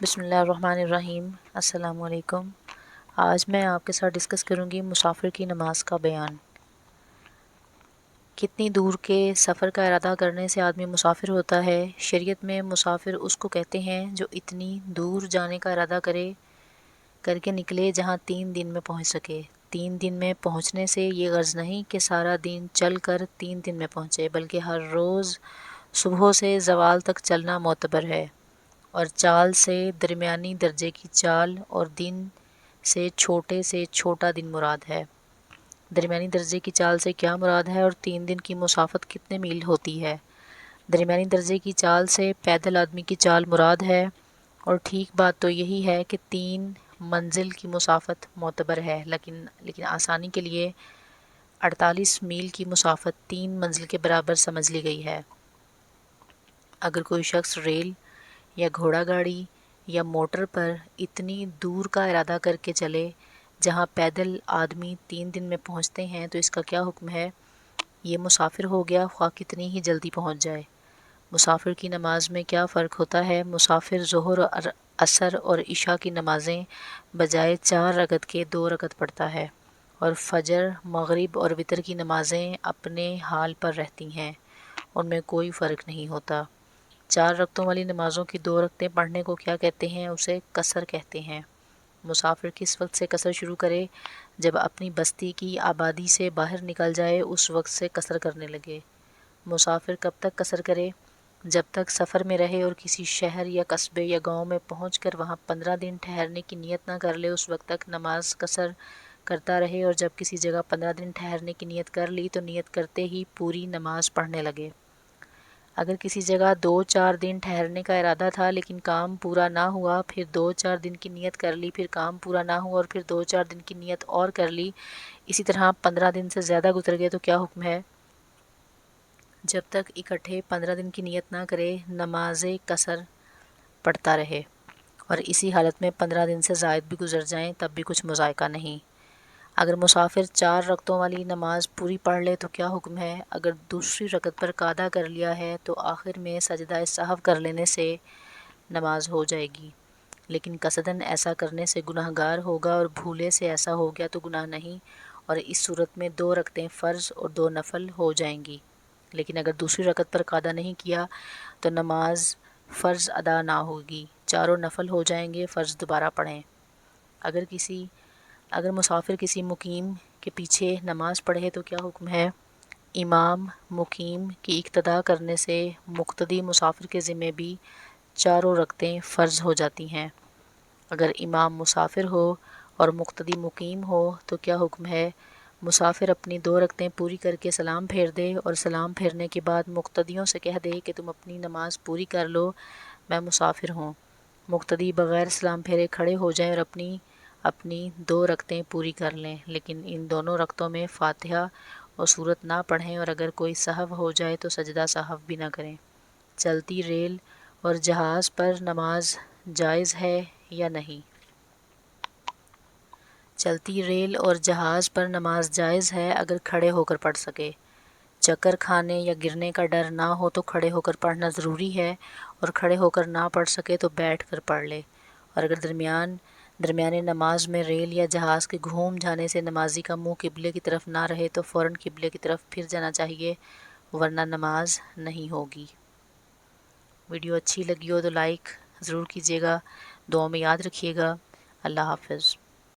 بسم اللہ الرحمن الرحیم۔ السلام علیکم۔ آج میں آپ کے ساتھ ڈسکس کروں گی مسافر کی نماز کا بیان۔ کتنی دور کے سفر کا ارادہ کرنے سے آدمی مسافر ہوتا ہے؟ شریعت میں مسافر اس کو کہتے ہیں جو اتنی دور جانے کا ارادہ کر کے نکلے جہاں 3 دن میں پہنچ سکے۔ 3 دن میں پہنچنے سے یہ غرض نہیں کہ سارا دن چل کر 3 دن میں پہنچے، بلکہ ہر روز صبح سے زوال تک چلنا معتبر ہے، اور چال سے درمیانی درجے کی چال اور دن سے چھوٹا دن مراد ہے۔ درمیانی درجے کی چال سے کیا مراد ہے، اور 3 دن کی مسافت کتنے میل ہوتی ہے؟ درمیانی درجے کی چال سے پیدل آدمی کی چال مراد ہے، اور ٹھیک بات تو یہی ہے کہ 3 منزل کی مسافت معتبر ہے، لیکن آسانی کے لیے 48 میل کی مسافت 3 منزل کے برابر سمجھ لی گئی ہے۔ اگر کوئی شخص ریل یا گھوڑا گاڑی یا موٹر پر اتنی دور کا ارادہ کر کے چلے جہاں پیدل آدمی 3 دن میں پہنچتے ہیں تو اس کا کیا حکم ہے؟ یہ مسافر ہو گیا، خواہ کتنی ہی جلدی پہنچ جائے۔ مسافر کی نماز میں کیا فرق ہوتا ہے؟ مسافر ظہر، عصر اور عشاء کی نمازیں بجائے 4 رکعت کے 2 رکعت پڑھتا ہے، اور فجر، مغرب اور وتر کی نمازیں اپنے حال پر رہتی ہیں، ان میں کوئی فرق نہیں ہوتا۔ 4 رکعتوں والی نمازوں کی 2 رکعتیں پڑھنے کو کیا کہتے ہیں؟ اسے قصر کہتے ہیں۔ مسافر کس وقت سے قصر شروع کرے؟ جب اپنی بستی کی آبادی سے باہر نکل جائے اس وقت سے قصر کرنے لگے۔ مسافر کب تک قصر کرے؟ جب تک سفر میں رہے اور کسی شہر یا قصبے یا گاؤں میں پہنچ کر وہاں 15 دن ٹھہرنے کی نیت نہ کر لے، اس وقت تک نماز قصر کرتا رہے، اور جب کسی جگہ 15 دن ٹھہرنے کی نیت کر لی تو نیت کرتے ہی پوری نماز پڑھنے لگے۔ اگر کسی جگہ 2-4 دن ٹھہرنے کا ارادہ تھا لیکن کام پورا نہ ہوا، پھر 2-4 دن کی نیت کر لی، پھر کام پورا نہ ہوا اور پھر 2-4 دن کی نیت اور کر لی، اسی طرح 15 دن سے زیادہ گزر گئے تو کیا حکم ہے؟ جب تک اکٹھے 15 دن کی نیت نہ کرے نماز قصر پڑھتا رہے، اور اسی حالت میں 15 دن سے زائد بھی گزر جائیں تب بھی کچھ مضائقہ نہیں۔ اگر مسافر 4 رکعتوں والی نماز پوری پڑھ لے تو کیا حکم ہے؟ اگر دوسری رکعت پر قعدہ کر لیا ہے تو آخر میں سجدہ سہو کر لینے سے نماز ہو جائے گی، لیکن قصداً ایسا کرنے سے گناہ گار ہوگا، اور بھولے سے ایسا ہو گیا تو گناہ نہیں، اور اس صورت میں 2 رکعتیں فرض اور 2 نفل ہو جائیں گی۔ لیکن اگر دوسری رکعت پر قعدہ نہیں کیا تو نماز فرض ادا نہ ہوگی، 4 نفل ہو جائیں گے، فرض دوبارہ پڑھیں۔ اگر مسافر کسی مقیم کے پیچھے نماز پڑھے تو کیا حکم ہے؟ امام مقیم کی اقتداء کرنے سے مقتدی مسافر کے ذمہ بھی 4 رکعتیں فرض ہو جاتی ہیں۔ اگر امام مسافر ہو اور مقتدی مقیم ہو تو کیا حکم ہے؟ مسافر اپنی 2 رکعتیں پوری کر کے سلام پھیر دے، اور سلام پھیرنے کے بعد مقتدیوں سے کہہ دے کہ تم اپنی نماز پوری کر لو، میں مسافر ہوں۔ مقتدی بغیر سلام پھیرے کھڑے ہو جائیں اور اپنی 2 رکعتیں پوری کر لیں، لیکن ان دونوں رکعتوں میں فاتحہ اور سورت نہ پڑھیں، اور اگر کوئی سہو ہو جائے تو سجدہ سہو بھی نہ کریں۔ چلتی ریل اور جہاز پر نماز جائز ہے یا نہیں؟ چلتی ریل اور جہاز پر نماز جائز ہے اگر کھڑے ہو کر پڑھ سکے۔ چکر کھانے یا گرنے کا ڈر نہ ہو تو کھڑے ہو کر پڑھنا ضروری ہے، اور کھڑے ہو کر نہ پڑھ سکے تو بیٹھ کر پڑھ لے، اور اگر درمیانے نماز میں ریل یا جہاز کے گھوم جانے سے نمازی کا منہ قبلے کی طرف نہ رہے تو فوراً قبلے کی طرف پھر جانا چاہیے، ورنہ نماز نہیں ہوگی۔ ویڈیو اچھی لگی ہو تو لائک ضرور کیجیے گا، دعاؤں میں یاد رکھیے گا۔ اللہ حافظ۔